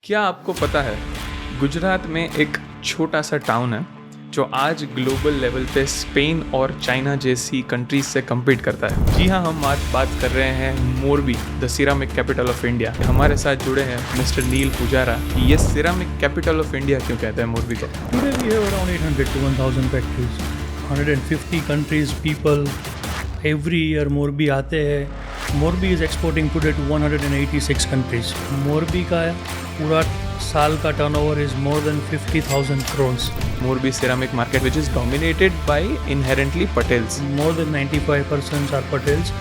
क्या आपको पता है गुजरात में एक छोटा सा टाउन है जो आज ग्लोबल लेवल पे स्पेन और चाइना जैसी कंट्रीज से कम्पीट करता है। जी हाँ, हम आज बात कर रहे हैं Morbi, the ceramic capital of India. हमारे साथ जुड़े हैं मिस्टर नील पुजारा। ये सिरामिक कैपिटल ऑफ इंडिया क्यों कहते हैं मोरबी को? Today we have around 800 to 1000 factories, 150 countries, people. Every year Morbi आते हैं. Morbi is exporting today to 186 countries. Morbi का पूरा साल का turnover is more than 50,000 crores. Morbi ceramic market, which is dominated by inherently PATELS. More than 95% are PATELS,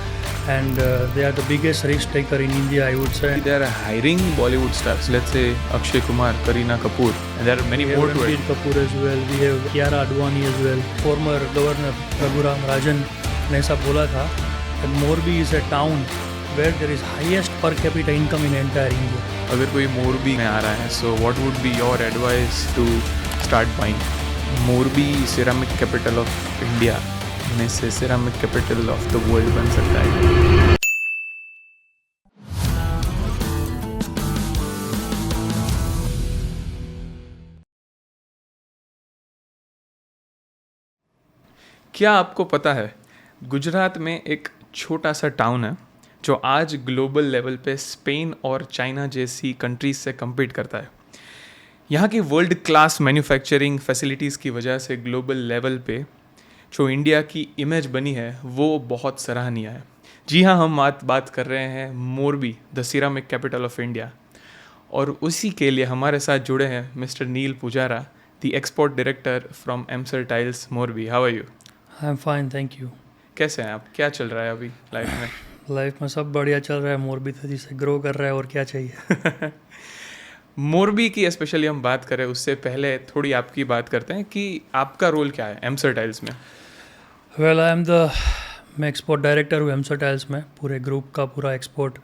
and they are the biggest risk taker in India, I would say. They are hiring Bollywood stars. Let's say Akshay Kumar, Kareena Kapoor, and there are many more to it. Ranbir Kapoor as well. We have Kiara Advani as well. Former Governor Raghuram Rajan ने ऐसा बोला था that Morbi is a town where there is highest per capita income in entire India. अगर कोई मोरबी में आ रहा है, so what would be your advice to start buying? Morbi ceramic capital of India में से ceramic capital of the world बन सकता है। क्या आपको पता है गुजरात में एक छोटा सा टाउन है जो आज ग्लोबल लेवल पे स्पेन और चाइना जैसी कंट्रीज से कम्पीट करता है। यहाँ की वर्ल्ड क्लास मैन्युफैक्चरिंग फैसिलिटीज़ की वजह से ग्लोबल लेवल पे जो इंडिया की इमेज बनी है वो बहुत सराहनीय है। जी हाँ, हम बात कर रहे हैं Morbi, the ceramic capital of India, और उसी के लिए हमारे साथ जुड़े हैं mister Neel Pujara, the export director from Emsar tiles Morbi. How are you? I am fine, thank you. कैसे हैं आप? क्या चल रहा है अभी लाइफ में? लाइफ में सब बढ़िया चल रहा है. मोरबी तेजी से ग्रो कर रहा है, और क्या चाहिए. मोरबी की स्पेशली हम बात करें उससे पहले थोड़ी आपकी बात करते हैं कि आपका रोल क्या है एमसर टाइल्स में? वेल, मैं एक्सपोर्ट डायरेक्टर हूँ एमसर टाइल्स में. पूरे ग्रुप का पूरा एक्सपोर्ट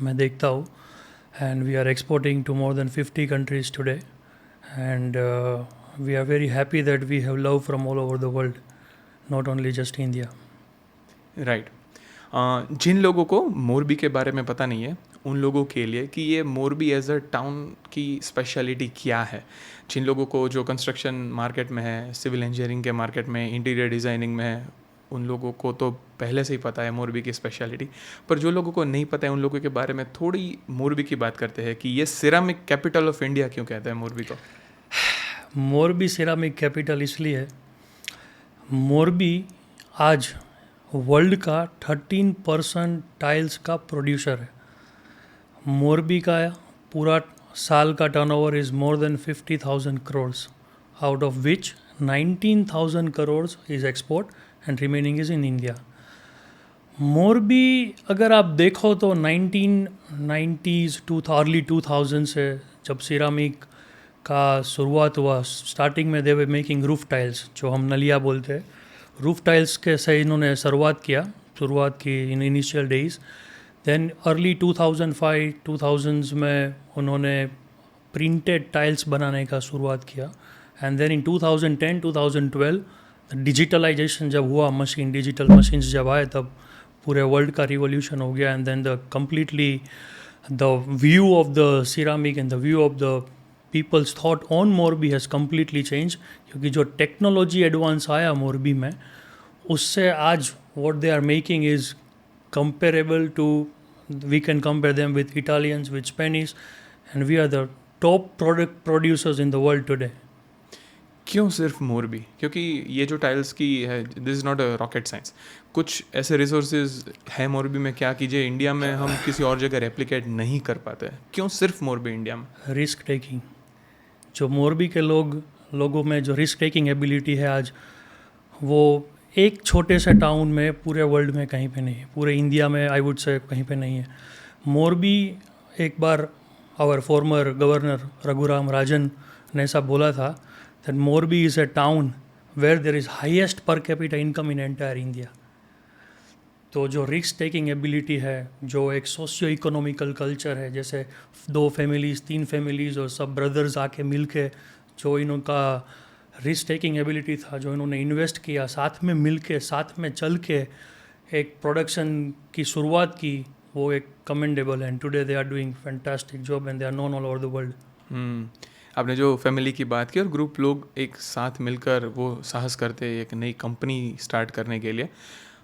मैं देखता हूँ, and we are exporting to more than 50 countries today, and we are very happy that we have love from all over the world, not only just India. Right. जिन लोगों को मोरबी के बारे में पता नहीं है उन लोगों के लिए कि ये मोरबी एज अ टाउन की स्पेशलिटी क्या है, जिन लोगों को जो कंस्ट्रक्शन मार्केट में है, सिविल इंजीनियरिंग के मार्केट में, इंटीरियर डिज़ाइनिंग में है, उन लोगों को तो पहले से ही पता है मोरबी की स्पेशलिटी. पर जो लोगों को नहीं पता है उन लोगों के बारे में थोड़ी मोरबी की बात करते हैं कि ये सिरामिक कैपिटल ऑफ इंडिया क्यों कहते हैं मोरबी को? मोरबी सिरामिक कैपिटल इसलिए है, मोरबी आज वर्ल्ड का 13% टाइल्स का प्रोड्यूसर है. मोरबी का पूरा साल का turnover is more than 50,000 crores, out of which 19,000 crores is export and remaining is in India. Morbi अगर आप देखो तो 1990s अर्ली 2000 से जब सिरामिक का शुरुआत हुआ, स्टार्टिंग में दे वे मेकिंग रूफ टाइल्स, जो हम नलिया बोलते हैं. रूफ टाइल्स के से इन्होंने शुरुआत की in initial days. Then early 2005-2000s में उन्होंने प्रिंटेड टाइल्स बनाने का शुरुआत किया, एंड देन इन 2010-2012 डिजिटलाइजेशन जब हुआ, डिजिटल मशीन्स जब आए, तब पूरे वर्ल्ड का रिवोल्यूशन हो गया. And then the view of the ceramic and the view of the people's thought on Morbi has completely change, क्योंकि जो टेक्नोलॉजी एडवांस आया मोरबी में, उससे आज what they are making is comparable to, we can compare them with Italians, with Spanish, and we are the top product producers in the world today. क्यों सिर्फ मोरबी? क्योंकि ये जो टाइल्स की है, this is not a rocket science. कुछ ऐसे resources है मोरबी में क्या कि जो इंडिया में हम किसी और जगह रेप्लिकेट नहीं कर पाते? क्यों सिर्फ मोरबी इंडिया में? Risk taking. जो मोरबी के लोगों में जो रिस्क टेकिंग एबिलिटी है आज, वो एक छोटे से टाउन में पूरे वर्ल्ड में कहीं पे नहीं है, पूरे इंडिया में आई वुड से कहीं पे नहीं है. मोरबी, एक बार our former governor Raghuram Rajan ने ऐसा बोला था that Morbi is a town where there is highest per capita income in entire India. तो जो रिस्क टेकिंग एबिलिटी है, जो एक सोशियो इकोनॉमिकल कल्चर है, जैसे 2 फैमिलीज़ 3 फैमिलीज़ और सब ब्रदर्स आके मिल के जो इनका रिस्क टेकिंग एबिलिटी था, जो इन्होंने इन्वेस्ट किया, साथ में मिल के, साथ में चल के एक प्रोडक्शन की शुरुआत की, वो एक कमेंडेबल है. And today they are doing fantastic job and they are known all over the world. आपने जो फैमिली की बात की और ग्रुप लोग एक साथ मिलकर वो साहस करते हैं एक नई कंपनी स्टार्ट करने के लिए,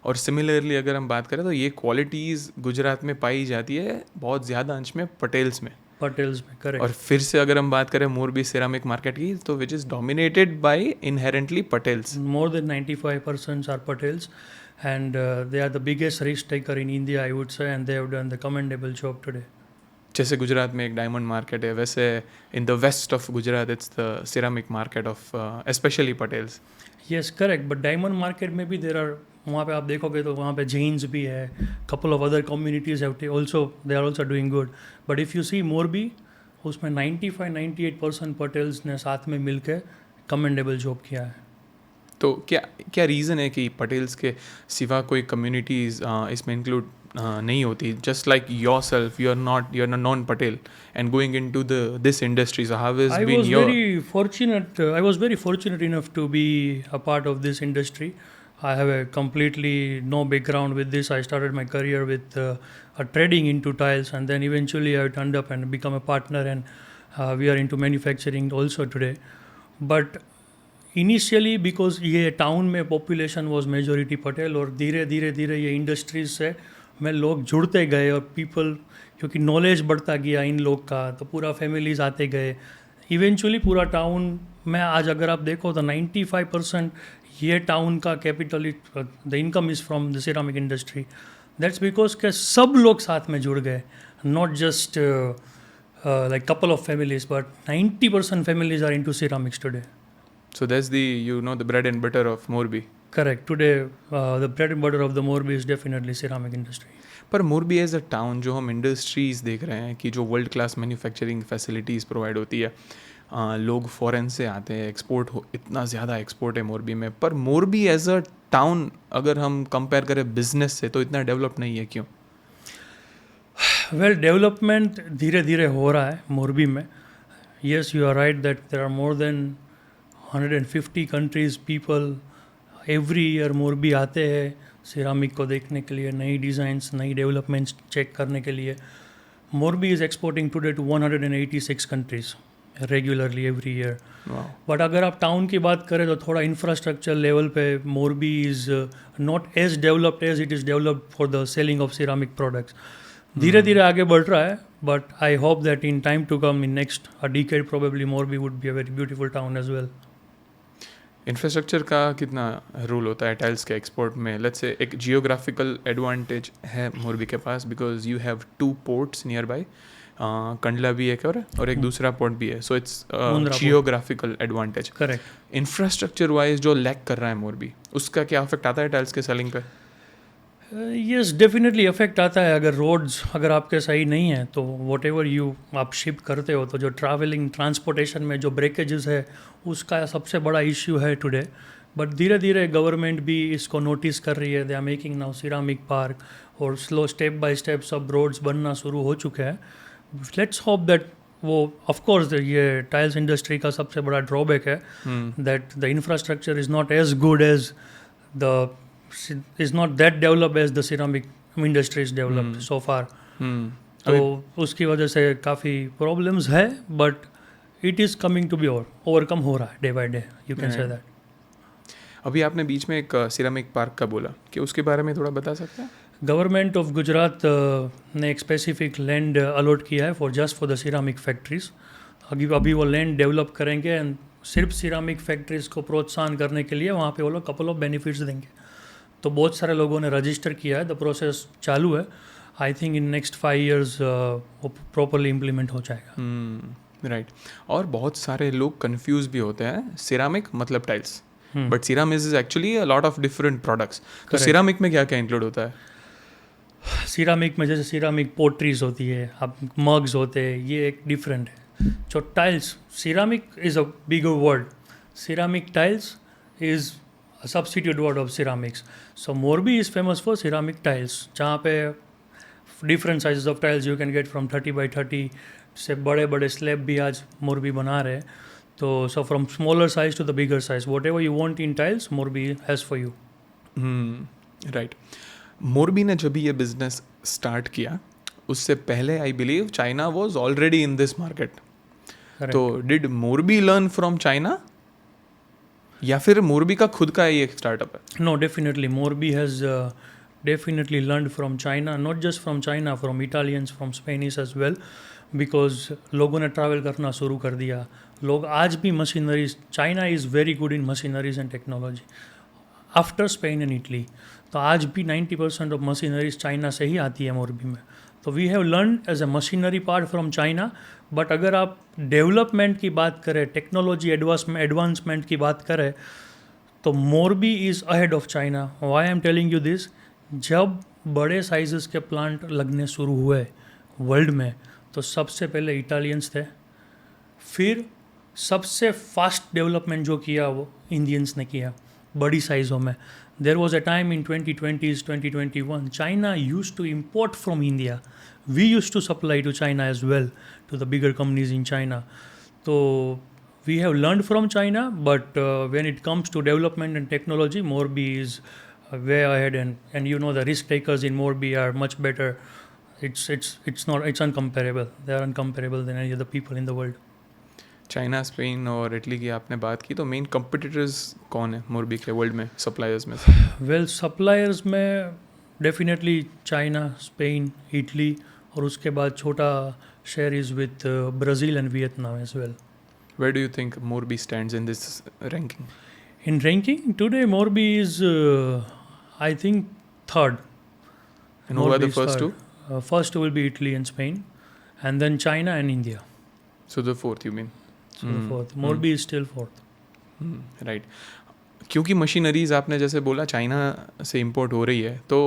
और सिमिलरली अगर हम बात करें तो ये क्वालिटीज़ गुजरात में पाई जाती है बहुत ज़्यादा अंश में पटेल्स में। पटेल्स में, करेक्ट। और फिर से अगर हम बात करें मोरबी सिरामिक मार्केट की, तो which is dominated by inherently Patels. More than 95% are Patels, and they are the biggest risk taker in India, I would say, and they have done the commendable job today. जैसे गुजरात में एक diamond market है, वैसे in the west of Gujarat it's the ceramic market of specially Patels. Yes, correct. But diamond market में भी there are, वहाँ पे आप देखोगे तो वहाँ पे Jains भी है, couple of other communities have also, they are also doing good. But if you see Morbi, उसमें 95-98% पटेल्स ने साथ में मिलके commendable job किया है। तो क्या क्या रीज़न है कि पटेल्स के सिवा कोई कम्युनिटीज़ इसमें इंक्लूड नहीं होती? Just like yourself, you are non Patel and going into this industry, so how is been your? I was very fortunate enough to be a part of this industry. I have a completely no background with this. I started my career with trading into tiles, and then eventually I turned up and become a partner, and we are into manufacturing also today. But initially because ये town में population was majority Patel, और धीरे धीरे धीरे ये industries से में लोग जुड़ते गए, और पीपल, क्योंकि नॉलेज बढ़ता गया इन लोग का, तो पूरा फैमिलीज आते गए। इवेंचुअली पूरा टाउन में आज अगर आप देखो तो 95% ये टाउन का capital, the income is from the ceramic industry. That's because के सब लोग साथ में जुड़ गए, not just like couple of families, but 90% families are into ceramics today. So that's the bread and butter of Morbi. Correct. Today, the bread and butter of the Morbi is definitely ceramic industry. पर Morbi as a town, जो हम industries देख रहे हैं कि जो world class manufacturing facilities provide होती है, लोग फॉरेन से आते हैं, एक्सपोर्ट इतना ज़्यादा एक्सपोर्ट है मोरबी में, पर मोरबी एज अ टाउन अगर हम कंपेयर करें बिजनेस से तो इतना डेवलप नहीं है, क्यों? Well, डेवलपमेंट धीरे धीरे हो रहा है मोरबी में। Yes, you are right that there are more than 150 countries people every year Morbi आते हैं सिरामिक को देखने के लिए, नई डिज़ाइंस, नई डेवलपमेंट्स चेक करने के लिए। Morbi is exporting today to 186 countries regularly every year. But अगर आप टाउन की बात करें तो थोड़ा इंफ्रास्ट्रक्चर लेवल पे Morbi is not as developed as it is developed for the selling of ceramic products. धीरे धीरे आगे बढ़ रहा है, but I hope that in time to come, in next a decade, probably Morbi would be a very beautiful town as well. Infrastructure का कितना role होता है टाइल्स के एक्सपोर्ट में? लेट्स से एक जियोग्राफिकल एडवांटेज है मोरबी के पास, because you have 2 ports nearby, Kandla भी एक और एक दूसरा पोर्ट भी है, so it's geographical advantage. Correct. Infrastructure wise जो लैक कर रहा है मोरबी, उसका क्या अफेक्ट आता है टाइल्स के सेलिंग पे? यस, डेफिनेटली इफेक्ट आता है। अगर रोड्स अगर आपके सही नहीं है तो वॉट एवर यू आप शिप करते हो, तो जो ट्रैवलिंग ट्रांसपोर्टेशन में जो ब्रेकेजेस है उसका सबसे बड़ा इश्यू है टुडे। बट धीरे धीरे गवर्नमेंट भी इसको नोटिस कर रही है। They are making now ceramic park, और स्लो स्टेप बाय स्टेप सब रोड्स बनना शुरू हो चुके हैं। लेट्स होप दैट वो, ऑफ कोर्स ये टाइल्स इंडस्ट्री का सबसे बड़ा ड्रॉबैक है that the infrastructure is not as good as the is not that developed as the ceramic industry is developed so far. तो उसकी वजह से काफ़ी प्रॉब्लम्स है, but it is coming to be overcome हो रहा है day by day, you can say that. अभी आपने बीच में एक सिरामिक पार्क का बोला, कि उसके बारे में थोड़ा बता सकते हैं? गवर्नमेंट ऑफ गुजरात ने एक स्पेसिफिक लैंड अलॉट किया है फॉर द सिरामिक फैक्ट्रीज। अभी वो लैंड डेवलप करेंगे, एंड सिर्फ सिरामिक फैक्ट्रीज को प्रोत्साहन करने के लिए वहाँ पे वो लोग कपल ऑफ बेनिफिट्स देंगे। तो बहुत सारे लोगों ने रजिस्टर किया है, द प्रोसेस चालू है। I think in next 5 years वो प्रॉपरली इम्प्लीमेंट हो जाएगा। राइट। और बहुत सारे लोग कंफ्यूज भी होते हैं, सिरामिक मतलब tiles, but ceramic is actually a lot of different products. तो सिरामिक में क्या क्या इंक्लूड होता है? सिरामिक में जैसे सिरामिक पोट्रीज होती है, अब मग्स होते हैं, ये एक डिफरेंट है। जो tiles, ceramic is a bigger word, ceramic tiles is a substitute word of ceramics. So Morbi is famous for ceramic tiles, जहाँ पे different sizes of tiles you can get from 30 by 30 से बड़े बड़े slab भी आज मोरबी बना रहे हैं। तो so from smaller size to the bigger size, whatever you want in tiles, Morbi has for you. Right. Morbi ने जब ये बिजनेस स्टार्ट किया, उससे पहले I believe China was already in this market. Correct. तो did Morbi learn from China या फिर मोरबी का खुद का ही एक स्टार्टअप है? No, definitely. Morbi has definitely learned from China, not just from China, from Italians, from Spanish as well, because लोगों ने ट्रैवल करना शुरू कर दिया. लोग आज भी machineries, China is very good in machineries and technology after Spain and Italy. तो आज भी 90% ऑफ मशीनरीज चाइना से ही आती है मोरबी में. तो we have learn as a machinery part from China. But अगर आप डेवलपमेंट की बात करें, टेक्नोलॉजी एडवांसमेंट की बात करें, तो Morbi is ahead of China. Why I am telling you this, जब बड़े साइजेस के प्लांट लगने शुरू हुए वर्ल्ड में, तो सबसे पहले इटालियंस थे. फिर सबसे फास्ट डेवलपमेंट जो किया वो इंडियंस ने किया बड़ी साइज़ों में. There was a time in 2020s 2021 China use to import from India. We use to supply to China as well, to the bigger companies in China. तो we have learned from China, but when it comes to development and technology, Morbi is way ahead, and you know the risk takers in Morbi are much better. It's uncomparable. They are uncomparable than any other people in the world. China, Spain और Italy की आपने बात की, तो main competitors कौन है मोरबी के world में सप्लायर्स में से? Well, suppliers में definitely China, Spain, Italy, और उसके बाद छोटा share is with Brazil and Vietnam as well. Where do you think Morbi stands in this ranking? In ranking, today Morbi is, I think, third. And who are the first two? First will be Italy and Spain, and then China and India. So the fourth, you mean? So the fourth. Morbi is still fourth. Right. क्योंकि machineries आपने जैसे बोला China से import हो रही है, तो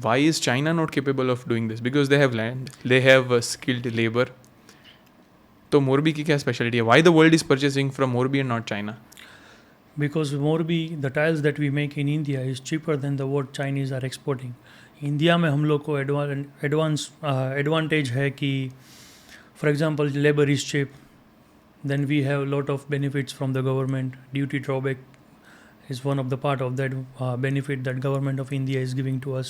why is China not capable of doing this? Because they have land, they have skilled labor. तो मोरबी की क्या स्पेशलिटी है? Why the world is purchasing from Morbi and not China? Because Morbi, the tiles that we make in India is cheaper than the what Chinese are exporting. India में हम लोग को advantage है कि for example labour is cheap, then we have lot of benefits from the government. Duty drawback is one of the part of that benefit that government of India is giving to us.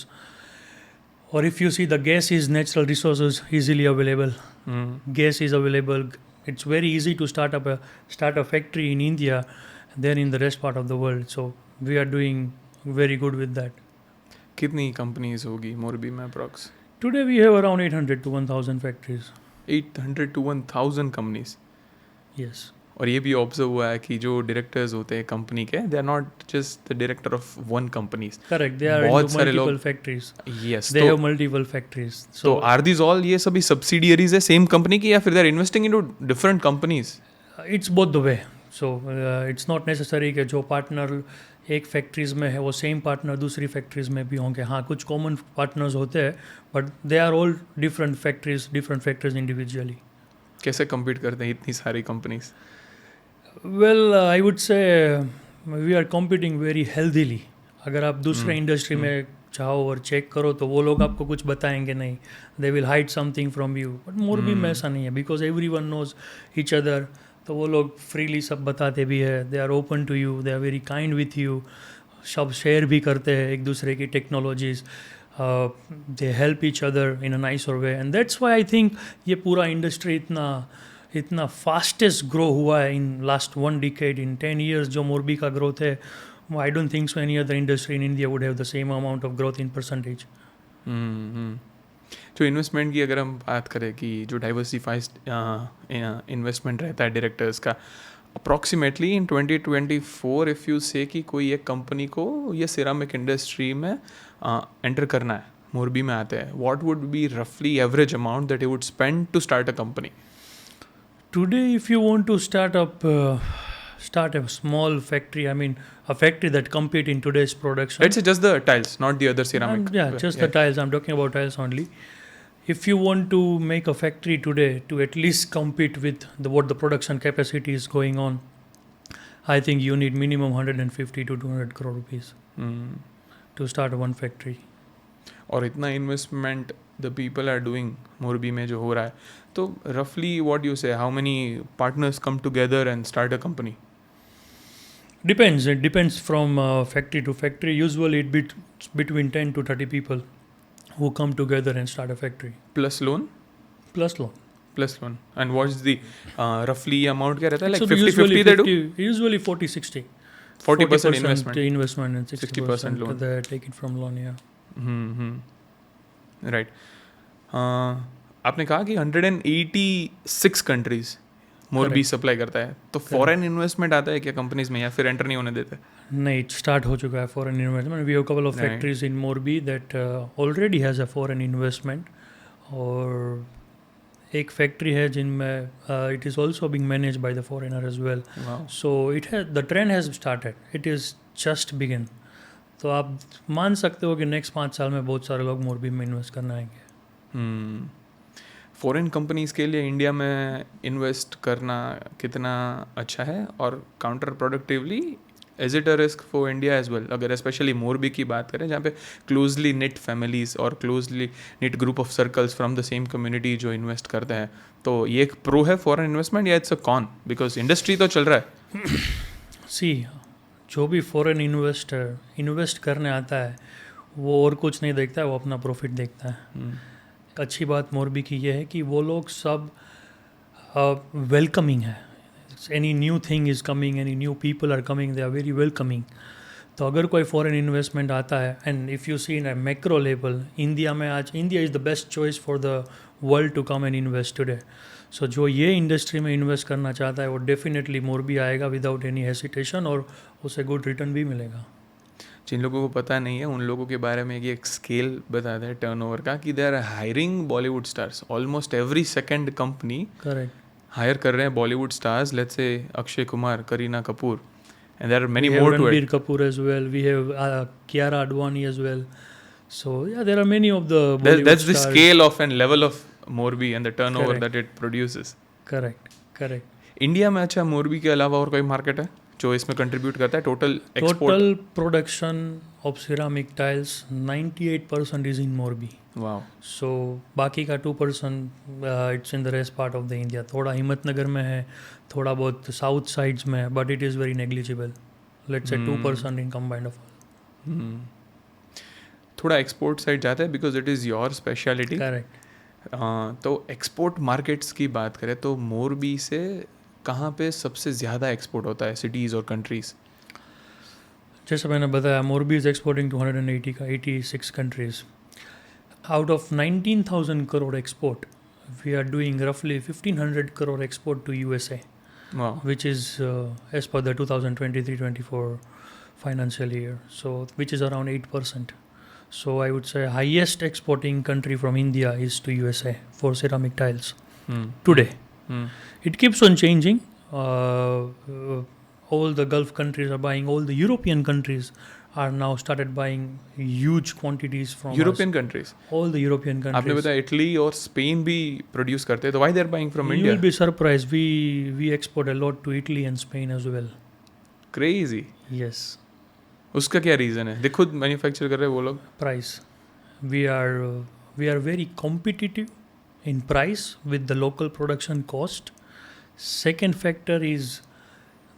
Or if you see, the gas is natural resources easily available. Gas is available. It's very easy to start a factory in India than in the rest part of the world. So we are doing very good with that. कितनी companies होगी मोरबी में approx? Today we have around 800 to 1000 factories. 800 to 1000 companies. Yes. और ये भी observe हुआ है कि जो डायरेक्टर्स होते हैं कंपनी के, they are not just the director of one companies. Correct. They are into multiple factories. Yes. They have multiple factories. So are these all ये सभी subsidiaries है सेम कंपनी की, या फिर they are investing into different companies? It's both the way. So it's not necessary कि जो partner एक factories में है वो सेम पार्टनर दूसरी फैक्ट्रीज में भी होंगे. हाँ, कुछ कॉमन पार्टनर्स होते हैं, but they are all different factories individually. कैसे compete करते हैं इतनी सारी companies? Well, I would say we are competing very healthily. अगर आप दूसरे इंडस्ट्री में चाहो और चेक करो तो वो लोग आपको कुछ बताएंगे नहीं. They will hide something from you. But Morbi में ऐसा नहीं है, because everyone knows each other. तो वो लोग फ्रीली सब बताते भी है. They are open to you. They are very kind with you. सब शेयर भी करते हैं एक दूसरे की technologies. They help each other in a nicer way. And that's why I think ये पूरा इंडस्ट्री इतना फास्टेस्ट ग्रो हुआ है in last 1 decade. In 10 years जो मोरबी का ग्रोथ है, I don't think so any other industry in India would have the same amount of growth in percentage. जो investment की अगर हम बात करें कि जो डाइवर्सिफाइड इन्वेस्टमेंट रहता है डायरेक्टर्स का, अप्रॉक्सीमेटली इन 2024 इफ़ यू से कि कोई एक कंपनी को ये सिरामिक इंडस्ट्री में एंटर करना है, मोरबी में आते हैं, व्हाट वुड बी रफली average amount that you would spend to start a company? Today, if you want to start a small factory, I mean a factory that compete in today's production. Let's say just the tiles, not the other ceramic. The tiles. I'm talking about tiles only. If you want to make a factory today to at least compete with what the production capacity is going on, I think you need minimum 150 to 200 crore rupees to start one factory. और इतना investment the people are doing Morbi में जो हो रहा है, तो रफली what you say, how many partners come together and start a company? Depends. It depends from factory to factory. Usually it's between 10 to 30 people who come together and start a factory. Plus loan? Plus loan. Plus loan. And what's the roughly amount क्या रहता है? Like So 50-50 they do? Usually 40-60. 40% investment. Investment and 60% loan. they take it from loan, yeah. Right. आपने कहा कि 186 countries Morbi supply करता है, तो foreign investment आता है क्या कंपनीज में, या फिर एंटर नहीं होने देते? नहीं, स्टार्ट हो चुका है foreign investment. We have couple of factories in Morbi that already has a foreign investment, और एक फैक्ट्री है जिनमें it is also being manage by the foreigner as well. So it has the trend has started, it is just begin. तो आप मान सकते हो कि नेक्स्ट 5 साल में बहुत सारे लोग मोरबी में इन्वेस्ट करना आएंगे. फॉरेन कंपनीज के लिए इंडिया में इन्वेस्ट करना कितना अच्छा है, और counter productively is it a risk for India as well? अगर स्पेशली मोरबी की बात करें, जहाँ पे क्लोजली निट फैमिलीज और closely knit group of circles from the same community जो इन्वेस्ट करते हैं, तो ये एक प्रो है फॉरेन इन्वेस्टमेंट या it's a con? Because industry तो चल रहा है. सी, जो भी फॉरेन इन्वेस्टर इन्वेस्ट करने आता है वो और कुछ नहीं देखता है, वो अपना प्रॉफिट देखता है. अच्छी बात मोरबी की ये है कि वो लोग सब वेलकमिंग है. Any new thing is coming, any new people are coming, they are very welcoming. तो अगर कोई फॉरेन इन्वेस्टमेंट आता है, and if you see in a macro level, India में आज India is the best choice for the world to come and invest today. So जो ये industry में इन्वेस्ट करना चाहता है वो डेफिनेटली मोरबी आएगा विदाउट एनी हेसिटेशन, और उसे गुड रिटर्न भी मिलेगा. जिन लोगों को पता नहीं है उन लोगों के बारे में एक स्केल बताते हैं टर्नओवर का, कि they are hiring Bollywood stars. Almost every second company correct hire कर रहे हैं Bollywood stars. Let's say Akshay Kumar, Kareena Kapoor, and there are many more to it. Ranbir Kapoor as well. We have Kiara Advani as well. So yeah, there are many of the Bollywood that's the stars. scale of and level of Morbi and the turnover Correct. that it produces. Correct. India में अच्छा मोरबी के अलावा और कोई market है जो इसमें contribute करता है? Total Total production of ceramic tiles 98% is in Morbi. Wow. So बाकी का 2% it's in the rest part of the India. थोड़ा हिम्मतनगर में है, थोड़ा बहुत साउथ साइड्स में है, but it is very negligible. Let's say 2% in combined of all. थोड़ा एक्सपोर्ट साइड जाता है because it is your speciality. Correct. तो एक्सपोर्ट मार्केट्स की बात करें तो मोरबी से कहाँ पे सबसे ज़्यादा एक्सपोर्ट होता है, सिटीज़ और कंट्रीज़? जैसे मैंने बताया, Morbi is exporting to 86 countries. Out of 19,000 crore export, we are doing roughly 1,500 crore export to USA, Wow. which is as per the 2023-24 financial year, so which is around 8%. So I would say highest exporting country from India is to USA for ceramic tiles today. It keeps on changing. All the Gulf countries are buying. All the European countries are now started buying huge quantities from European us. Countries. All the European countries. आपने बताया Italy और Spain भी produce करते हैं, तो why they are buying from You India? will be surprised. We export a lot to Italy and Spain as well. Crazy. Yes. उसका क्या reason है? खुद मैन्युफैक्चर कर रहे हैं वो लोग? Price. We are very competitive in price with the local production cost. Second factor is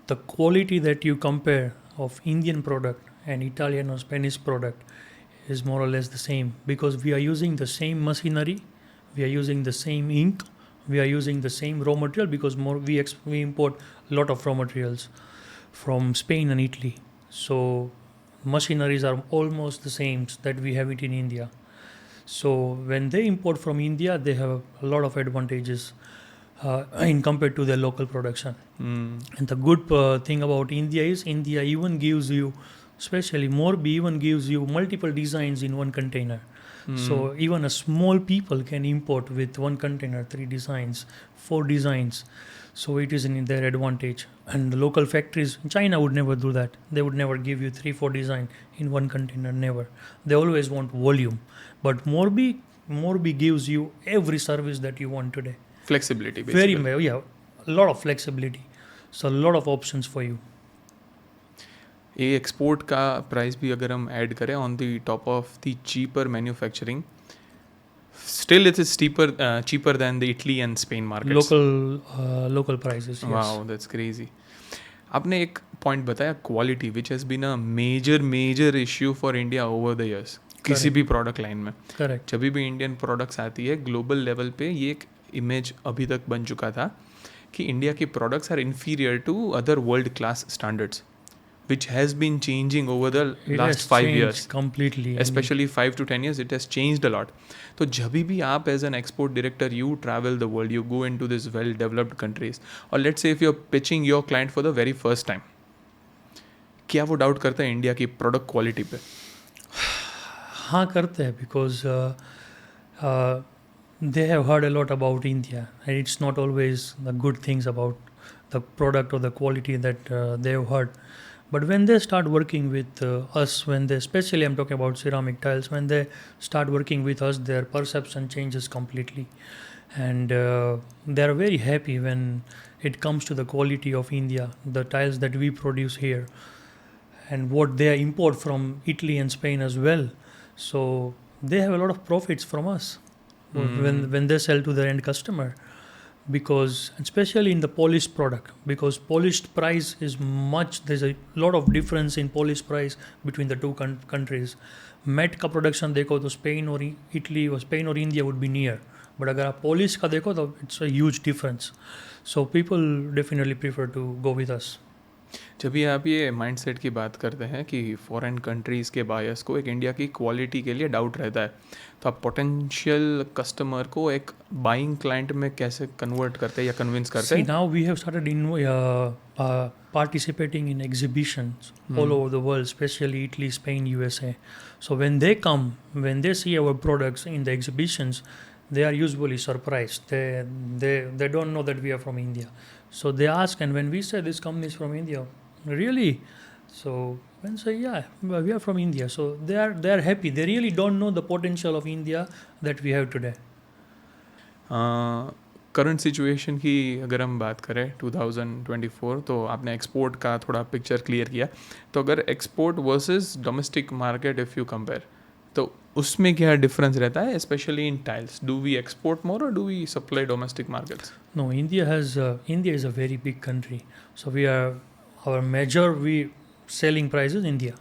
the quality that you compare of Indian product and Italian or Spanish product is more or less the same, because we are using the same machinery, we are using the same ink, we are using the same raw material, because we import a lot of raw materials from Spain and Italy. So machineries are almost the same that we have it in India. So when they import from India, they have a lot of advantages in compared to their local production. And the good thing about India is India even gives you, especially Morbi, even gives you multiple designs in one container. So even a small people can import with one container 3 designs, 4 designs. So it is in their advantage. And the local factories, China would never do that. They would never give you 3-4 design in one container, never. They always want volume. But Morbi gives you every service that you want today. Flexibility basically. A lot of flexibility. So a lot of options for you. ये export का price भी अगर हम add करें on the top of the cheaper manufacturing, still it is cheaper than the Italy and Spain markets. Local prices. Yes. Wow, that's crazy. आपने एक point बताया quality, which has been a major issue for India over the years किसी भी product line में. Correct. जब भी Indian products आती है ग्लोबल लेवल पे, ये एक इमेज अभी तक बन चुका था कि इंडिया की products are inferior to other world class standards, which has been changing over the It last has 5 changed years. completely. Especially 5 to 10 years, it has changed a lot. तो जब भी आप as an export director, you travel the world, you go into these well developed countries, or let's say if you're pitching your client for the very first time, क्या वो doubt करता है India की product quality पे? हाँ करते हैं, because they have heard a lot about India, and it's not always the good things about the product or the quality that they have heard. But when they start working with us, when they, especially I'm talking about ceramic tiles, when they start working with us, their perception changes completely, and they are very happy when it comes to the quality of India, the tiles that we produce here, and what they import from Italy and Spain as well. So they have a lot of profits from us when they sell to their end customer, because especially in the polished product, because polished price is much, there's a lot of difference in polished price between the two countries. Matte का production देखो तो Spain और Italy or Spain और India would be near, but अगर आप polish का देखो तो it's a huge difference. So people definitely prefer to go with us. जब भी आप ये माइंडसेट की बात करते हैं कि फॉरेन कंट्रीज़ के बायर्स को एक इंडिया की क्वालिटी के लिए डाउट रहता है, तो आप पोटेंशियल कस्टमर को एक बाइंग क्लाइंट में कैसे कन्वर्ट करते हैं या कन्विंस करते See, हैं? now we have started in participating in exhibitions all over the world, especially Italy, Spain, USA. So when they come, when they see our products in the exhibitions, they are usually surprised. They don't know that we are from India. So they ask, and when we say this company is from India, really? So when say yeah, we are from India. So they are happy. They really don't know the potential of India that we have today. Current situation की अगर हम बात करें 2024, तो आपने export का थोड़ा picture clear किया, तो अगर export versus domestic market if you compare, तो उसमें क्या डिफरेंस रहता है, specially in tiles? Do we export more और do we supply domestic markets? No, India is a very big country. So our major selling price is India.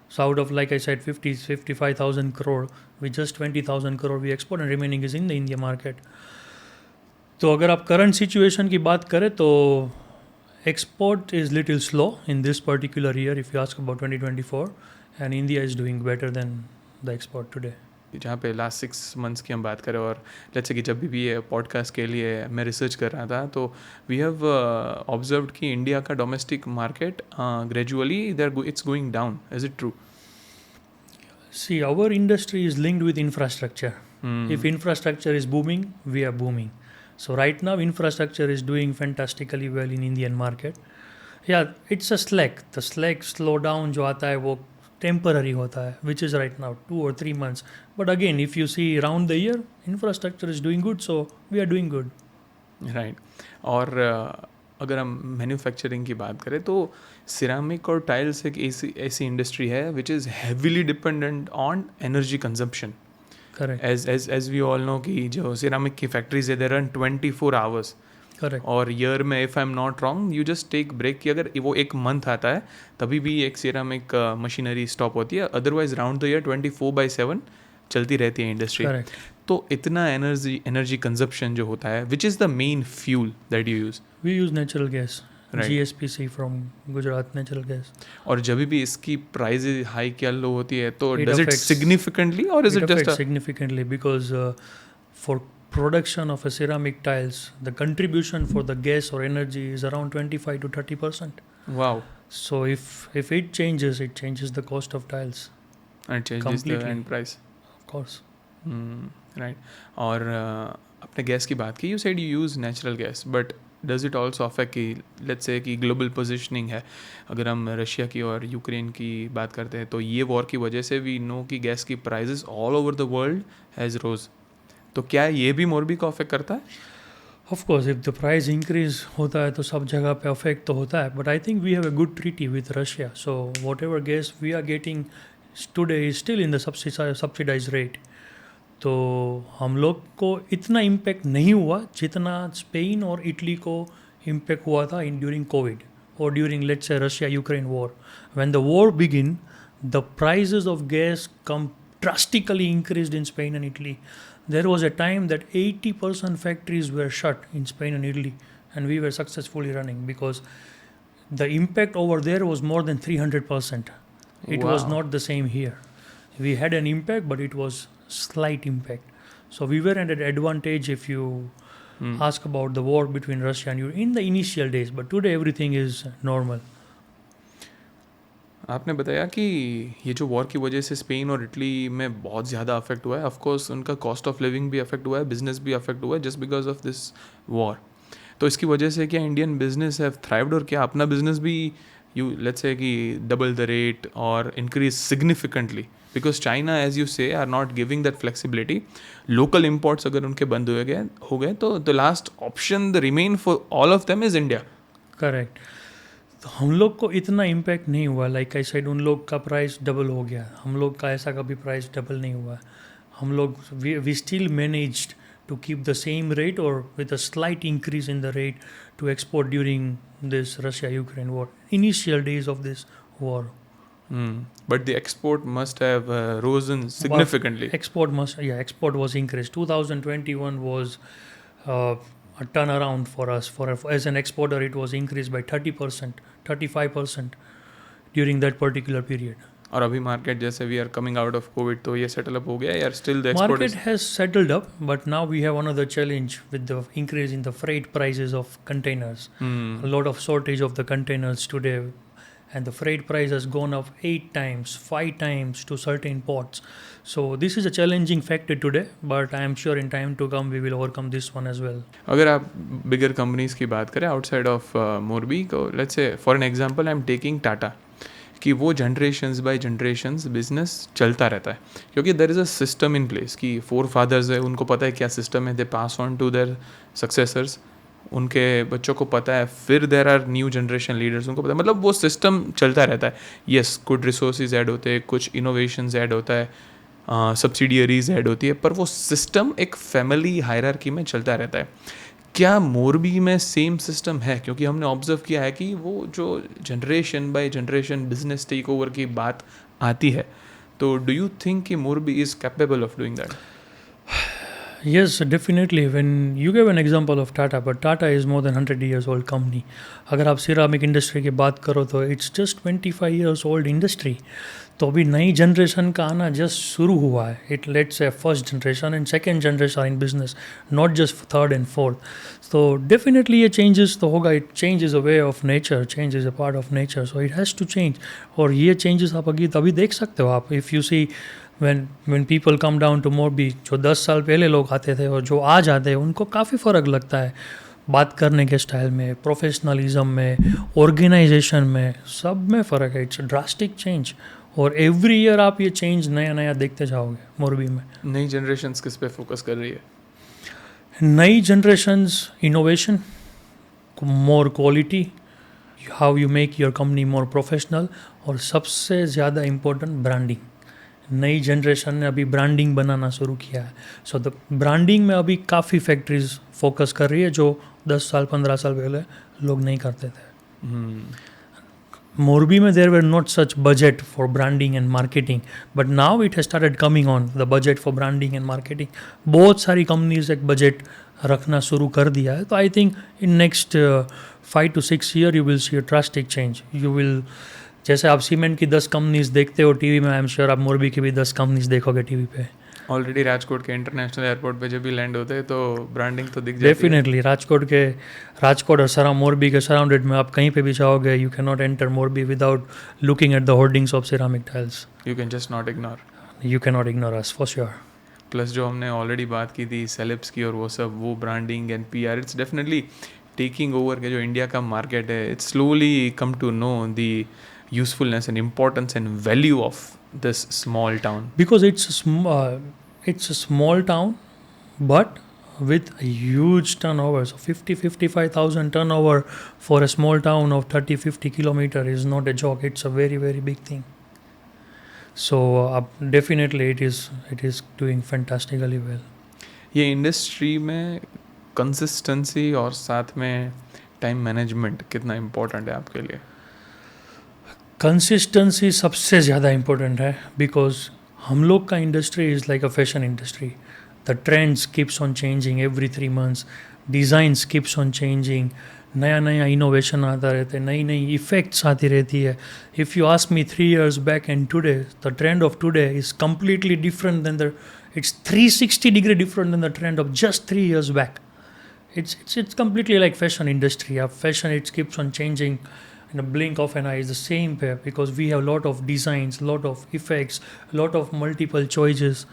So out of, like I said, 55,000 crore, with just 20,000 crore we export, and remaining is in the India market. तो अगर आप current situation की बात करें तो export is little slow in this particular year if you ask about 2024, and India is doing better than the export today. जहाँ पे last 6 months की हम बात करें, और लेट्स से कि जब भी ये पॉडकास्ट के लिए मैं रिसर्च कर रहा था, तो वी हैव ऑब्जर्व्ड कि इंडिया का domestic market gradually it's going down. Is it true? See, our industry is linked with infrastructure. If infrastructure is booming, we are booming. So right now infrastructure is doing fantastically well in Indian market. Yeah, it's a slack. The slack slow down जो आता है वो temporary होता है, which is right now 2 or 3 months. But again, if you see around the year, infrastructure is doing good, so we are doing good. Right. और अगर हम manufacturing की बात करें तो सिरामिक और टाइल्स एक ऐसी इंडस्ट्री है which is heavily dependent on energy consumption. Correct. As we all know कि जो सिरामिक की फैक्ट्रीज है, दे रन 24 hours. Correct. और ईयर में if I am not wrong you just take break, कि अगर वो एक मंथ आता है तभी भी एक सिरामिक मशीनरी स्टॉप होती है, अदरवाइज राउंड द ईयर 24/7 चलती रहती है इंडस्ट्री. Correct. तो इतना एनर्जी कंजप्शन जो होता है, which is the main fuel that you use? We use natural gas. Right. GSPC from Gujarat, natural gas. और जब भी इसकी प्राइस हाई क्या लो होती है, तो It does it affects- significantly और इज It इट affects जस्ट significantly because for production of a ceramic tiles, the contribution for the gas or energy is around 25 to 30%. Wow? So if it changes the cost of tiles, and changes the Completely. And price. of course. Right. और आपने gas की बात की, you said you use natural gas, but does it also affect कि let's say कि global positioning है, अगर हम रशिया की और यूक्रेन की बात करते हैं, तो ये वॉर की वजह से वी नो कि गैस की prices all over the world has rose. तो क्या ये भी मोरबी को अफेक्ट करता है? Of course, if the price increase होता है तो सब जगह पे affect तो होता है, but I think we have a good treaty with Russia, so whatever gas we are getting today is still in the subsidized rate. तो हम लोग को इतना इम्पैक्ट नहीं हुआ जितना स्पेन और इटली को इम्पैक्ट हुआ था ड्यूरिंग कोविड और during let's say Russia Ukraine war. When the war begin, the prices of gas come drastically increased in Spain and Italy. There was a time that 80% factories were shut in Spain and Italy, and we were successfully running because the impact over there was more than 300%. It was Wow. not the same here. We had an impact, but it was slight impact. So we were at an advantage if you ask about the war between Russia and Ukraine in the initial days, but today everything is normal. आपने बताया कि ये जो war की वजह से Spain और Italy में बहुत ज़्यादा अफेक्ट हुआ है, ऑफ कोर्स उनका कॉस्ट ऑफ लिविंग भी अफेक्ट हुआ है, बिजनेस भी अफेक्ट हुआ है just because of this war. तो इसकी वजह से क्या इंडियन बिजनेस हैव थ्राइव्ड, और क्या अपना बिजनेस भी यू लेट्स से कि डबल द रेट और increase significantly because China as you say are not giving that flexibility. Local imports अगर उनके बंद हो गए तो the last option the remain for all of them is India. Correct. तो हम लोग को इतना इम्पैक्ट नहीं हुआ. लाइक आई साइड, उन लोग का प्राइस डबल हो गया, हम लोग का ऐसा कभी प्राइस डबल नहीं हुआ. हम लोग we still managed to keep the same rate or with a slight increase in the rate to export during this Russia-Ukraine war, initial days of this war. But the export must have risen significantly. Export was increased. 2021 was a turnaround for us. As an exporter, it was increased by 30%, 35% during that particular period. और अभी market जैसे we are coming out of covid तो ये settle up हो गया यार, still the export Market has settled up, but now we have another challenge with the increase in the freight prices of containers. A lot of shortage of the containers today, and the freight price has gone up 8 times, 5 times to certain ports. So this is a challenging factor today, but I am sure in time to come we will overcome this one as well. अगर आप bigger companies की बात करें outside of Morbi को, let's say for an example I am taking Tata, कि वो generations bye generations business चलता रहता है क्योंकि there is a system in place कि 4 फादर्स है, उनको पता है क्या सिस्टम है, they pass on to their successors, उनके बच्चों को पता है, फिर there are new generation leaders, उनको पता है, मतलब वो सिस्टम चलता रहता है. येस, कुछ रिसोर्सेज ऐड होते हैं, कुछ इनोवेशंस ऐड होता है, सब्सिडियरीज ऐड होती है, पर वो सिस्टम एक फैमिली हायरार्की में चलता रहता है. क्या मोरबी में सेम सिस्टम है? क्योंकि हमने ऑब्जर्व किया है कि वो जो generation by generation business take over की बात आती है, तो डू यू थिंक कि Morbi is capable of doing that? Yes, definitely. When you gave an example of Tata, but Tata is more than 100 years old company. अगर आप ceramic industry की बात करो तो it's just 25 years old industry. तो अभी नई जनरेशन का आना जस्ट शुरू हुआ है. It let's a first generation and second generation in business, not just third and fourth. तो डेफिनेटली ये चेंजेस तो होगा. It change is a way of nature, change is a part of nature, so it has to change. और ये changes आप अभी देख सकते हो आप. If you see when people come down to Morbi, जो 10 साल पहले लोग आते थे और जो आज आते हैं, उनको काफ़ी फ़र्क लगता है बात करने के स्टाइल में, प्रोफेशनलिज्म में, ऑर्गेनाइजेशन में, सब में फ़र्क है. इट्स ड्रास्टिक चेंज और एवरी ईयर आप ये चेंज नया नया देखते जाओगे मोरबी में. नई जनरेशन किस पे फोकस कर रही है? नई generations innovation, more quality, how you make your company more professional, और सबसे ज़्यादा इम्पोर्टेंट ब्रांडिंग. नई जनरेशन ने अभी ब्रांडिंग बनाना शुरू किया है. सो द ब्रांडिंग में अभी काफ़ी फैक्ट्रीज फोकस कर रही है जो 10 साल 15 साल पहले लोग नहीं करते थे. मोरबी में there were not such budget for branding and marketing, but now it has started coming on the budget for branding and marketing. बहुत सारी कंपनीज एक बजट रखना शुरू कर दिया है. तो I think in next 5 to 6 years you will see a drastic change. You will, जैसे आप सीमेंट की 10 कंपनीज देखते हो टीवी में, आई एम श्योर आप मोरबी की भी 10 कंपनीज देखोगे टीवी पे. ऑलरेडी राजकोट के इंटरनेशनल एयरपोर्ट पे जब भी लैंड होते हैं तो ब्रांडिंग तो दिख जाती है. डेफिनेटली राजकोट और मोरबी के सराउंडेड में आप कहीं पे भी जाओगे, you can not enter Morbi without looking at the hoardings of ceramic tiles. You can just not ignore. You can not ignore us for sure. Plus जो हमने ऑलरेडी बात की थी सेलेब्स की और वो सब, वो branding and PR, it's definitely taking over के जो इंडिया का मार्केट है. It's slowly come to know the usefulness and importance and value of this small town. Because it's a small town, but with a huge turnover. So 55,000 turnover for a small town of 30-50 kilometer is not a joke. It's a very, very big thing. So definitely it is doing fantastically well. ये industry में consistency और साथ में time management कितना important है आपके लिए? Consistency सबसे ज़्यादा इम्पोर्टेंट है, बिकॉज हम लोग का industry is like a fashion industry. The trends keeps on changing every 3 months. Designs keeps on changing. नया नया इनोवेशन आता रहता है, नई नई इफेक्ट्स आती रहती है. If you ask me 3 years back and today, the trend of today is completely different than it's 360-degree different than the trend of just 3 years back. It's completely like fashion industry. Fashion, it keeps on changing in a blink of an eye. Is the same pair, because we have a lot of designs, a lot of effects, a lot of multiple choices.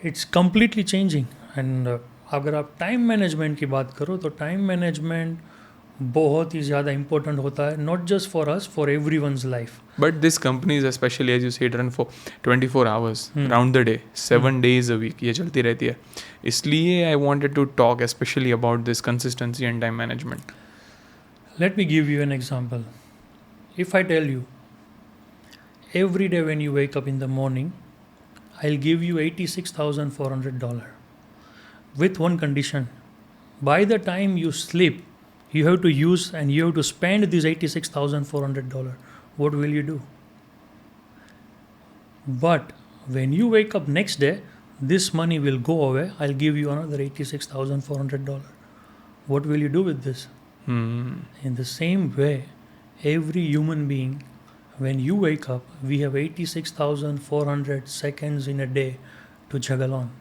It's completely changing. And अगर आप time management की बात करो तो time management बहुत ही ज़्यादा important होता है, not just for us, for everyone's life. But these companies, especially as you said, run for 24 hours round the day, 7 days a week. ये चलती रहती है. इसलिए I wanted to talk especially about this consistency and time management. Let me give you an example. If I tell you, every day when you wake up in the morning, I'll give you $86,400 with one condition. By the time you sleep, you have to use and you have to spend this $86,400. What will you do? But when you wake up next day, this money will go away. I'll give you another $86,400. What will you do with this? In the same way, every human being, when you wake up, we have 86,400 seconds in a day to juggle on.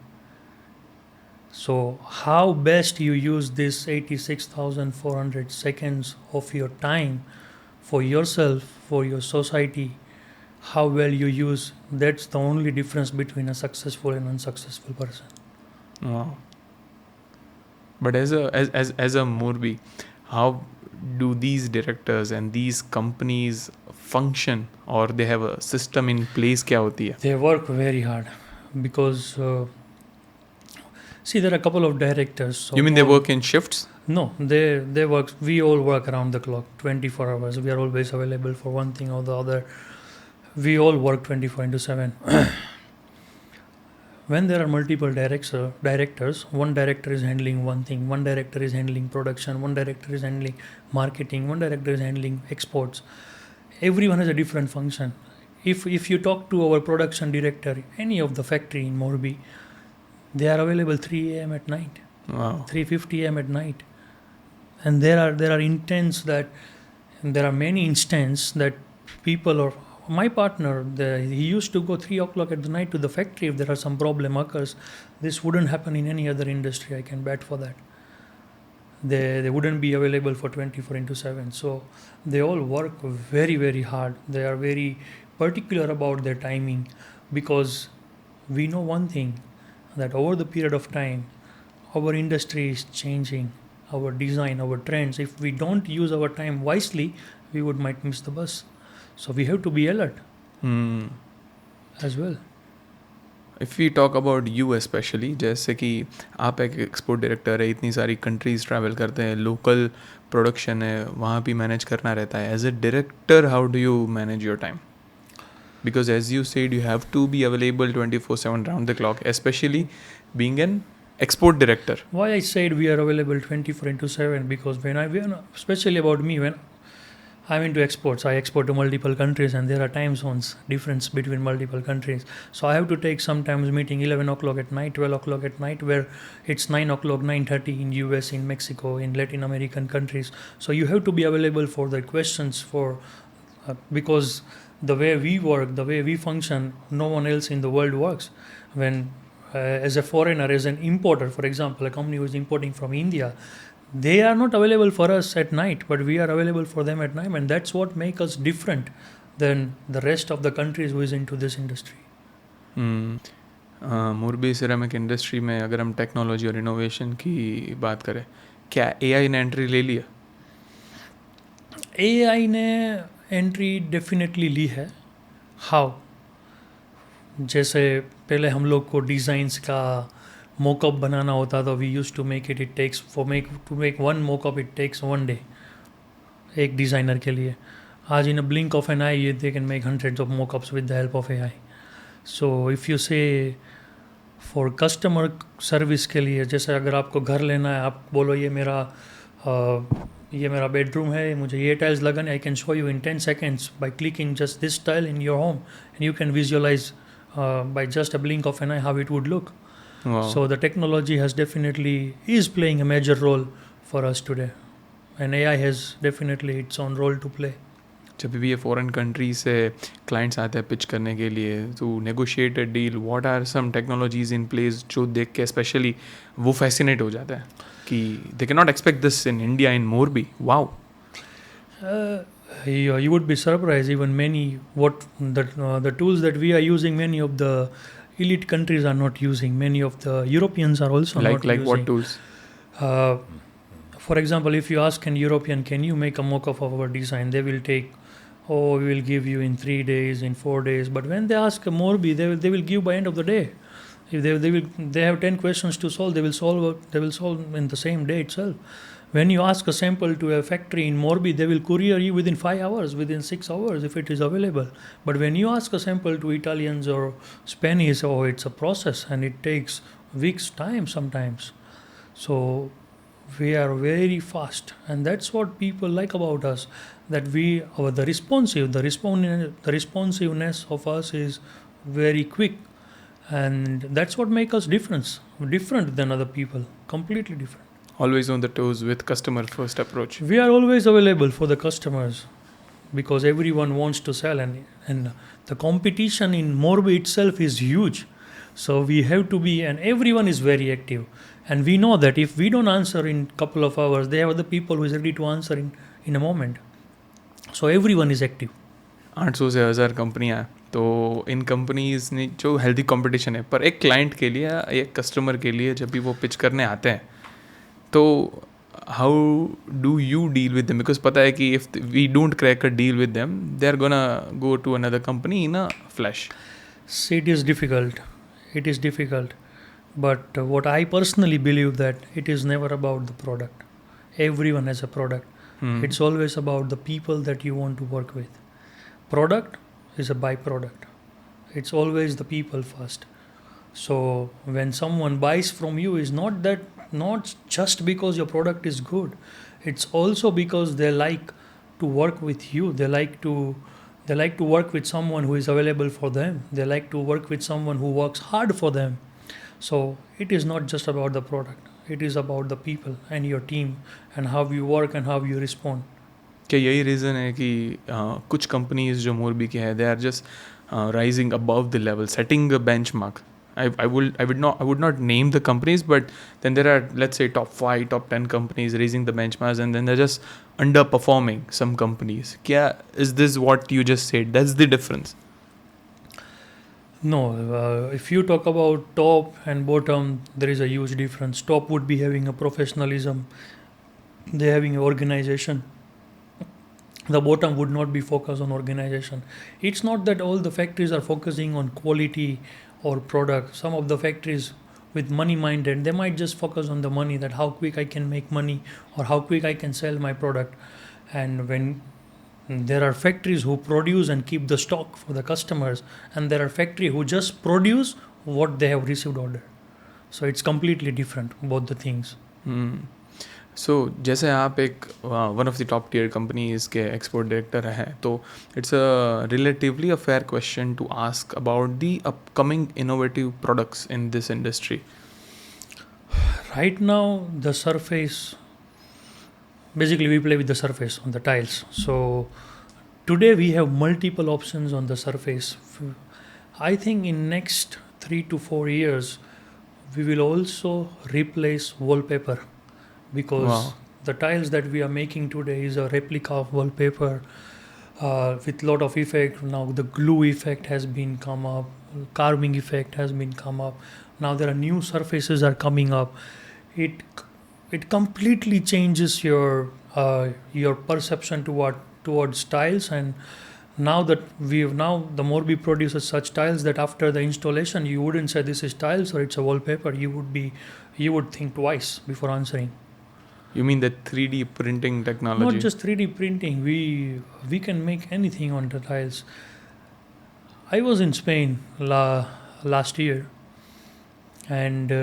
So how best you use this 86,400 seconds of your time for yourself, for your society, how well you use, that's the only difference between a successful and unsuccessful person. Wow. But as a Morbi, how do these directors and these companies function, or they have a system in place? क्या होती है? They work very hard because see, there are a couple of directors. So you mean they work in shifts? No, they work. We all work around the clock, 24 hours. We are always available for one thing or the other. We all work 24/7. When there are multiple directors, one director is handling one thing, one director is handling production, one director is handling marketing, one director is handling exports. Everyone has a different function. If you talk to our production director, any of the factory in Morbi, they are available 3 a.m. at night. Wow. 3:50 a.m. at night. And there are intents that, and there are many instances that people, or my partner, he used to go 3 o'clock at the night to the factory if there are some problem occurs. This wouldn't happen in any other industry, I can bet for that. They wouldn't be available for 24/7. So they all work very, very hard. They are very particular about their timing, because we know one thing, that over the period of time, our industry is changing, our design, our trends. If we don't use our time wisely, we might miss the bus. So we have to be alert as well. If we talk about you especially, जैसे कि आप एक export director है, इतनी सारी countries travel करते हैं, local production है, वहाँ भी मैनेज करना रहता है. As a director, how do you manage your time? Because as you said, you have to be available 24/7 round the clock, especially being an export director. Why I said we are available 24/7, because when especially about me, when I'm into exports, I export to multiple countries, and there are time zones difference between multiple countries. So I have to take sometimes meeting 11 o'clock at night, 12 o'clock at night, where it's 9 o'clock, 9:30 in US, in Mexico, in Latin American countries. So you have to be available for the questions, because the way we work, the way we function, no one else in the world works. When as a foreigner, as an importer, for example, a company who is importing from India, they are not available for us at night, but we are available for them at night, and that's what makes us different than the rest of the countries who is into this industry. Morbi ceramic industry में अगर हम technology और innovation की बात करें, क्या AI ने entry ले लिया? AI ने एंट्री डेफिनेटली ली है. हाउ? जैसे पहले हम लोग को डिज़ाइंस का मोकअप बनाना होता था, we use to make it takes to make one mockup it takes 1 day एक डिज़ाइनर के लिए. आज in a blink of an eye they can make hundreds of mockups with the help of AI. So if you say for customer service के लिए, जैसे अगर आपको घर लेना है, आप बोलो ये मेरा बेडरूम है, मुझे ये टाइल्स लगाने, I can show you in 10 seconds by clicking just this tile in your home, and you can visualize by just a blink of an eye how it would look. Wow. So the technology has definitely is playing a major role for us today, and AI has definitely its own role to play. जब भी ये foreign country से clients आते हैं pitch करने के लिए to negotiate a deal, what are some technologies in place जो देख के स्पेशली वो फैसिनेट हो जाता है कि they can not expect this in India in Morbi. Wow. You would be surprised. Even many the tools that we are using, many of the elite countries are not using. Many of the Europeans are also not like using. what tools? For example, if you ask an European, can you make a mock-up of our design? They will take, oh, we will give you in 3 days, in 4 days. But when they ask a Morbi, they will give by end of the day. If they have 10 questions to solve, they will solve in the same day itself. When you ask a sample to a factory in Morbi, they will courier you within 5 hours, within 6 hours if it is available. But when you ask a sample to Italians or Spanish, oh, it's a process and it takes weeks time sometimes. So we are very fast, and that's what people like about us, that the responsiveness of us is very quick, and that's what makes us different than other people, completely different. Always on the toes with customer first approach. We are always available for the customers because everyone wants to sell, and the competition in Morbi itself is huge. So we have to be, and everyone is very active. And we know that if we don't answer in couple of hours, there are other people who is ready to answer in a moment. So everyone is active. 800 से 1000 कंपनियाँ हैं, तो इन companies ने जो healthy competition है, पर एक client के लिए, एक कस्टमर के लिए जब भी वो पिच करने आते हैं, तो how do you deal with them? Because पता है कि if we don't crack a deal with them, they are gonna go to another company in a flash. See, it is difficult. But what I personally believe that it is never about the product. Everyone has a product. It's always about the people that you want to work with. Product is a byproduct. It's always the people first. So when someone buys from you, is not just because your product is good. It's also because they like to work with you. They like to work with someone who is available for them. They like to work with someone who works hard for them. So it is not just about the product. It is about the people and your team and how you work and how you respond. क्या यही reason है कि कुछ companies जो मोरबी के हैं, they are just rising above the level, setting a benchmark? I would not name the companies, but then there are, let's say, top 5, top 10 companies raising the benchmarks, and then they're just underperforming some companies. Is this what you just said? That's the difference. No, if you talk about top and bottom, there is a huge difference. Top would be having a professionalism, they're having an organization. The bottom would not be focused on organization. It's not that all the factories are focusing on quality or product. Some of the factories with money minded, they might just focus on the money, that how quick I can make money or how quick I can sell my product. And when there are factories who produce and keep the stock for the customers, and there are factories who just produce what they have received order. So it's completely different, both the things. So जैसे आप एक one of the top tier companies के export director हैं, तो it's a relatively a fair question to ask about the upcoming innovative products in this industry. Right now, the surface, basically we play with the surface on the tiles. So today we have multiple options on the surface. I think in next 3 to 4 years, we will also replace wallpaper, because the tiles that we are making today is a replica of wallpaper with lot of effect. Now the glue effect has been come up, carving effect has been come up. Now there are new surfaces are coming up. It completely changes your perception towards tiles. And now the Morbi produces such tiles that after the installation you wouldn't say this is tiles or it's a wallpaper. You would think twice before answering. You mean the 3D printing technology? Not just 3D printing. We can make anything on the tiles. I was in Spain last year, and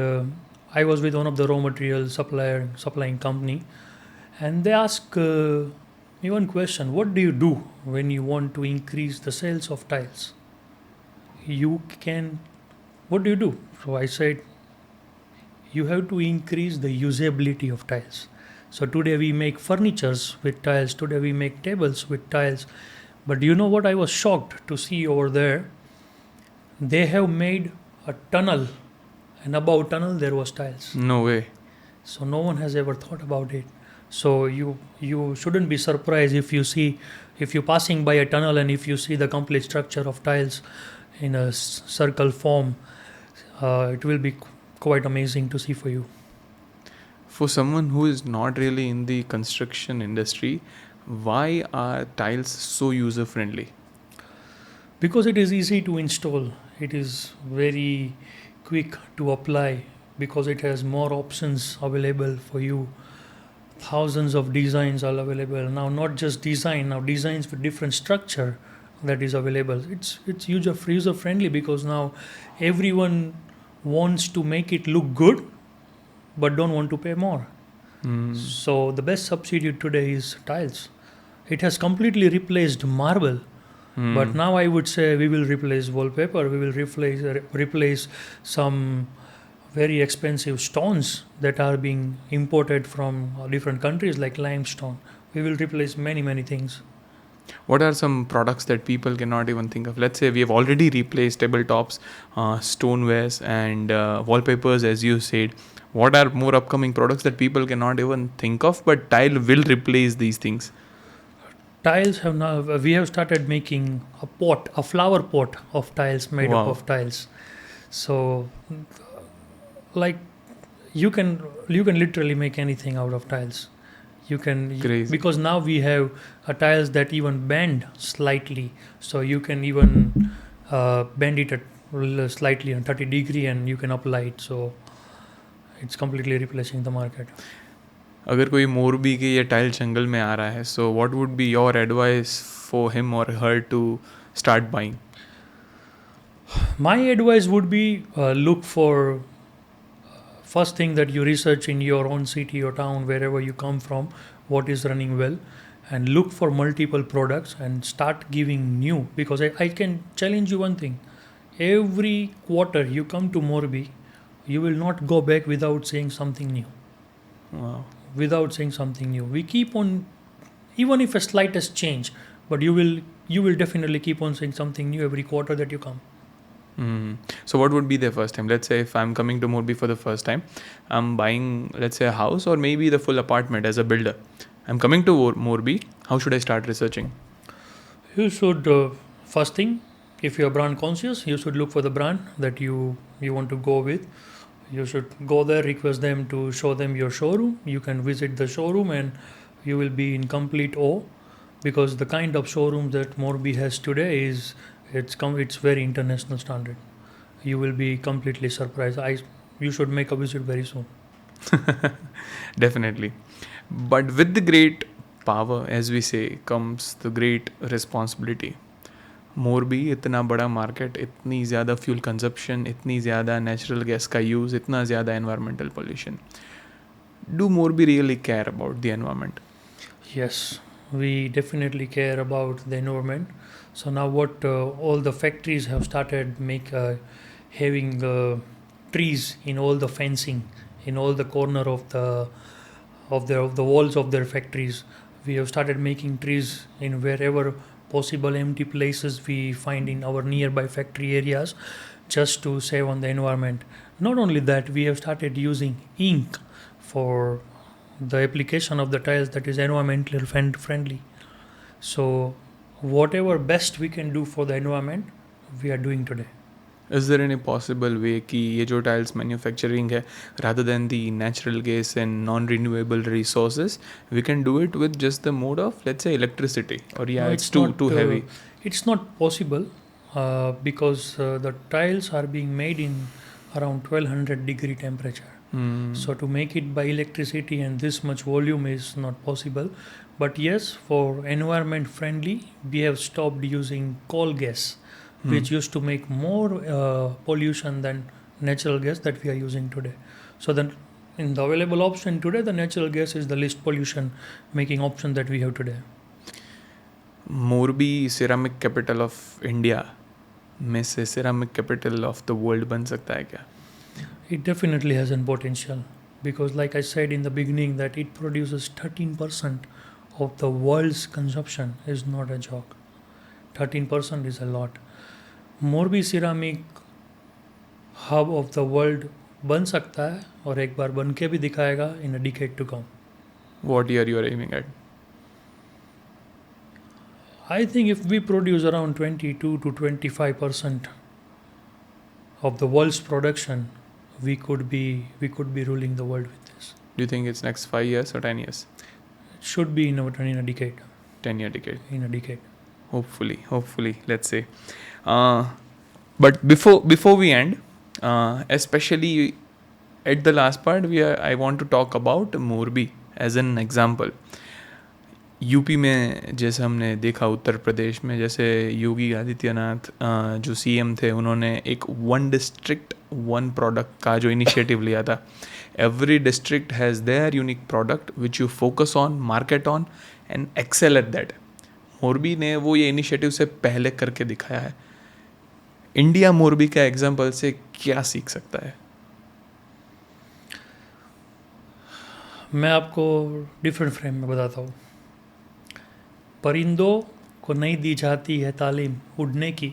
I was with one of the raw material supplying company, and they asked me one question: what do you do when you want to increase the sales of tiles? What do you do? So I said, you have to increase the usability of tiles. So today we make furnitures with tiles, today we make tables with tiles. But you know what I was shocked to see over there? They have made a tunnel, and above tunnel there was tiles. No way. So no one has ever thought about it. So you shouldn't be surprised if you're passing by a tunnel and if you see the complete structure of tiles in a circle form. It will be quite amazing to see for you. For someone who is not really in the construction industry, why are tiles so user friendly? Because it is easy to install, it is very quick to apply, because it has more options available for you. Thousands of designs are available now, not just design, now designs with different structure that is available. It's user friendly, because now everyone wants to make it look good but don't want to pay more. So the best substitute today is tiles. It has completely replaced marble. But now I would say we will replace wallpaper, we will replace some very expensive stones that are being imported from different countries like limestone. We will replace many things. What are some products that people cannot even think of? Let's say we have already replaced tabletops, stonewares and wallpapers, as you said. What are more upcoming products that people cannot even think of, but tile will replace these things? Tiles have now, we have started making a flower pot of tiles made up of tiles. So like you can literally make anything out of tiles. You can, Crazy. because now we have tiles that even bend slightly, so you can even bend it slightly on 30 degree and you can apply it. So it's completely replacing the market. अगर कोई मोरबी के या tile जंगल में आ रहा है, so what would be your advice for him or her to start buying? My advice would be look for first thing that you research in your own city or town, wherever you come from, what is running well, and look for multiple products and start giving new. Because I can challenge you one thing: every quarter you come to Morbi, you will not go back without saying something new. Wow. Without saying something new, we keep on, even if a slightest change, but you will definitely keep on saying something new every quarter that you come. So what would be the first time? Let's say if I'm coming to Morbi for the first time, I'm buying, let's say, a house or maybe the full apartment as a builder. I'm coming to Morbi. How should I start researching? You should, first thing, if you're brand conscious, you should look for the brand that you want to go with. You should go there, request them to show them your showroom. You can visit the showroom and you will be in complete awe, because the kind of showroom that Morbi has today it's very international standard. You will be completely surprised. You should make a visit very soon. Definitely. But with the great power, as we say, comes the great responsibility. Morbi इतना बड़ा market, इतनी ज़्यादा fuel consumption, इतनी ज़्यादा natural gas का use, इतना ज़्यादा environmental pollution. Do Morbi really care about the environment? Yes, we definitely care about the environment. So now what all the factories have started having trees in all the fencing, in all the corner of the walls of their factories. We have started making trees in wherever possible empty places we find in our nearby factory areas, just to save on the environment. Not only that, we have started using ink for the application of the tiles that is environmentally friendly. So whatever best we can do for the environment, we are doing today. Is there any possible way कि ये जो tiles manufacturing है, rather than the natural gas and non-renewable resources, we can do it with just the mode of, let's say, electricity? Or yeah, it's too heavy. It's not possible because the tiles are being made in around 1200 degree temperature. So to make it by electricity and this much volume is not possible. But yes, for environment friendly, we have stopped using coal gas, which used to make more pollution than natural gas that we are using today. So then in the available option today, the natural gas is the least pollution making option that we have today. Morbi ceramic capital of India में से ceramic capital of the world बन सकता है क्या? It definitely has an potential because, like I said in the beginning, that it produces 13% of the world's consumption is not a joke. 13% is a lot. Morbi ceramic hub of the world बन सकता है और एक बार बन के भी दिखाएगा in a decade to come. What year you are aiming at? I think if we produce around 22 to 25% of the world's production, we could be ruling the world with this. Do you think it's next 5 years or 10 years? It should be in a decade. 10-year decade. In a decade. Hopefully, let's say. But before we end, especially at the last part, I want to talk about Morbi as an example. UP में जैसे हमने देखा, उत्तर प्रदेश में जैसे योगी आदित्यनाथ जो CM थे, उन्होंने एक 1 district 1 product का जो इनिशिएटिव लिया था. Every district has their unique product which you focus on, market on and excel at that. Morbi ने वो ये इनिशिएटिव से पहले करके दिखाया है. इंडिया मोरबी का एग्जाम्पल से क्या सीख सकता है? मैं आपको डिफरेंट फ्रेम में बताता हूँ. परिंदों को नहीं दी जाती है तालीम उड़ने की,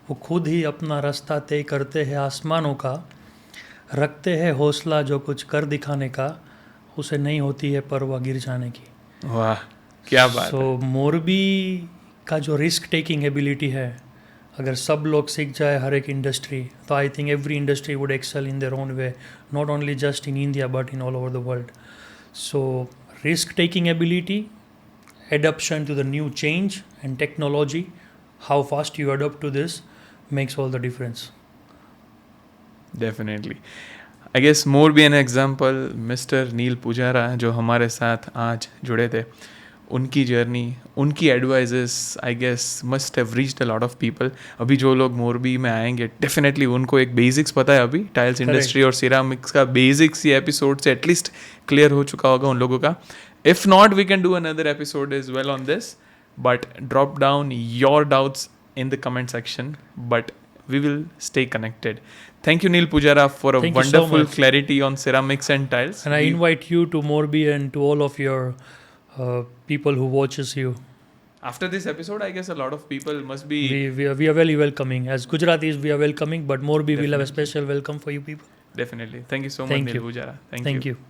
वो खुद ही अपना रास्ता तय करते हैं आसमानों का. रखते हैं हौसला जो कुछ कर दिखाने का, उसे नहीं होती है परवाह गिर जाने की. वाह, क्या बात. सो मोरबी का जो रिस्क टेकिंग एबिलिटी है, अगर सब लोग सीख जाए हर एक इंडस्ट्री, तो I think every industry would excel in their own way, not only just in India but in all over the world. So risk taking ability, adaptation to the new change and technology, how fast you adapt to this makes all the difference. Definitely. I guess Morbi an example, Mr Neel Pujara जो हमारे साथ आज जुड़े थे, उनकी journey, उनकी advices I guess must have reached a lot of people. अभी जो लोग मोरबी में आएंगे, डेफिनेटली उनको एक बेसिक्स पता है. अभी टाइल्स इंडस्ट्री और सिरामिक्स का बेसिक्स ये एपिसोड से एटलीस्ट क्लियर हो चुका होगा उन लोगों का. If not, we can do another episode as well on this. But drop down your doubts in the comment section. But we will stay connected. Thank you, Neel Pujara, for a wonderful clarity on ceramics and tiles. And I invite you to Morbi and to all of your people who watches you. After this episode, I guess a lot of people must be... We are very welcoming. As Gujaratis, we are welcoming. But Morbi will have a special welcome for you people. Definitely. Thank you so much, Neel Pujara. Thank you.